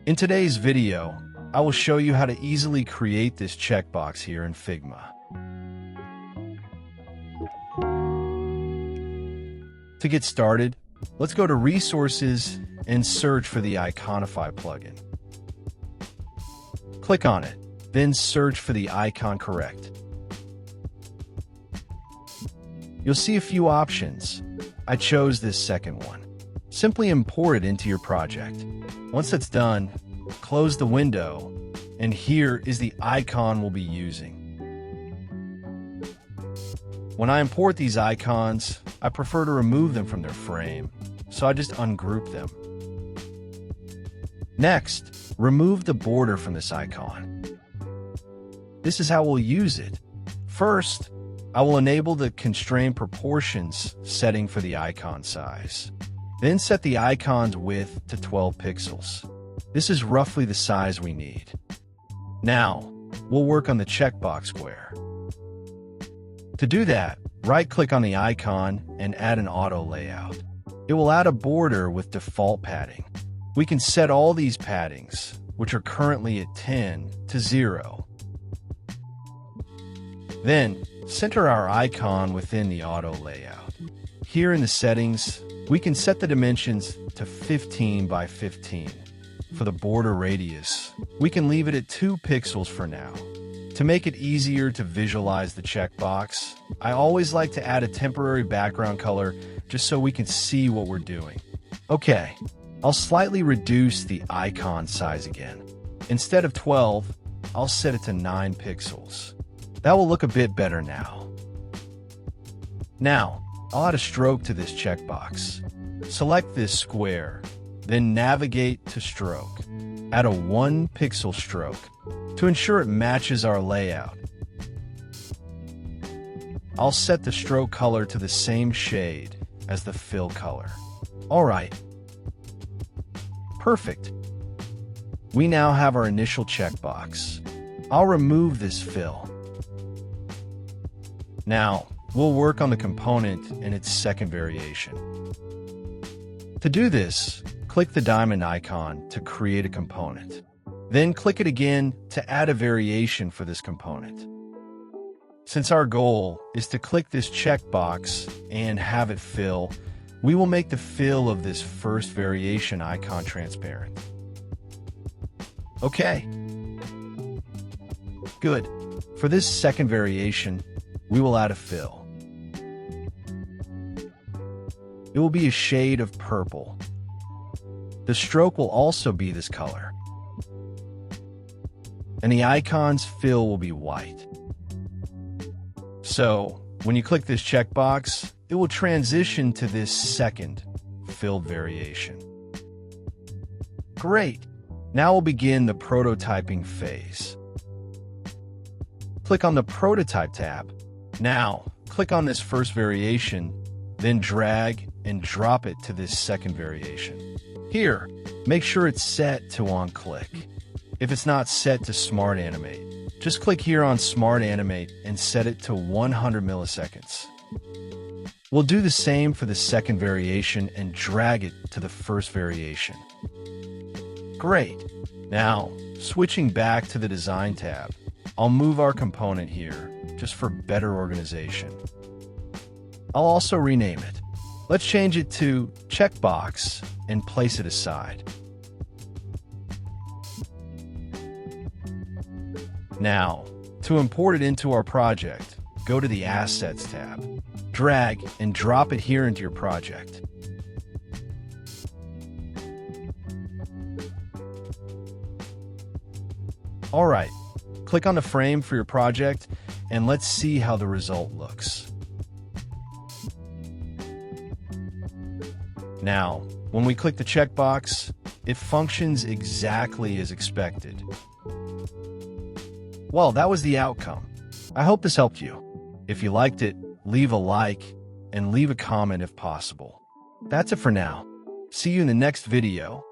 In today's video, I will show you how to easily create this checkbox here in Figma. To get started, let's go to Resources and search for the Iconify plugin. Click on it, then search for the icon correct. You'll see a few options. I chose this second one. Simply import it into your project. Once that's done, close the window, and here is the icon we'll be using. When I import these icons, I prefer to remove them from their frame, so I just ungroup them. Next, remove the border from this icon. This is how we'll use it. First, I will enable the Constrain Proportions setting for the icon size. Then set the icon's width to 12 pixels. This is roughly the size we need. Now, we'll work on the checkbox square. To do that, right-click on the icon and add an auto layout. It will add a border with default padding. We can set all these paddings, which are currently at 10, to 0. Then, center our icon within the auto layout. Here in the settings, we can set the dimensions to 15 by 15. For the border radius, we can leave it at 2 pixels for now. To make it easier to visualize the checkbox, I always like to add a temporary background color just so we can see what we're doing. Okay, I'll slightly reduce the icon size again. Instead of 12, I'll set it to 9 pixels. That will look a bit better now. Now, I'll add a stroke to this checkbox. Select this square, then navigate to Stroke. Add a 1 pixel stroke to ensure it matches our layout. I'll set the stroke color to the same shade as the fill color. Alright. Perfect. We now have our initial checkbox. I'll remove this fill. Now, we'll work on the component in its second variation. To do this, click the diamond icon to create a component. Then click it again to add a variation for this component. Since our goal is to click this checkbox and have it fill, we will make the fill of this first variation icon transparent. Okay. Good. For this second variation, we will add a fill. It will be a shade of purple. The stroke will also be this color. And the icon's fill will be white. So, when you click this checkbox, it will transition to this second filled variation. Great! Now we'll begin the prototyping phase. Click on the Prototype tab. Now, click on this first variation, then drag and drop it to this second variation. Here, make sure it's set to on-click. If it's not set to Smart Animate, just click here on Smart Animate and set it to 100 milliseconds. We'll do the same for the second variation and drag it to the first variation. Great! Now, switching back to the Design tab, I'll move our component here, just for better organization. I'll also rename it. Let's change it to Checkbox and place it aside. Now, to import it into our project, go to the Assets tab. Drag and drop it here into your project. Alright, click on the frame for your project and let's see how the result looks. Now, when we click the checkbox, it functions exactly as expected. Well, that was the outcome. I hope this helped you. If you liked it, leave a like and leave a comment if possible. That's it for now. See you in the next video.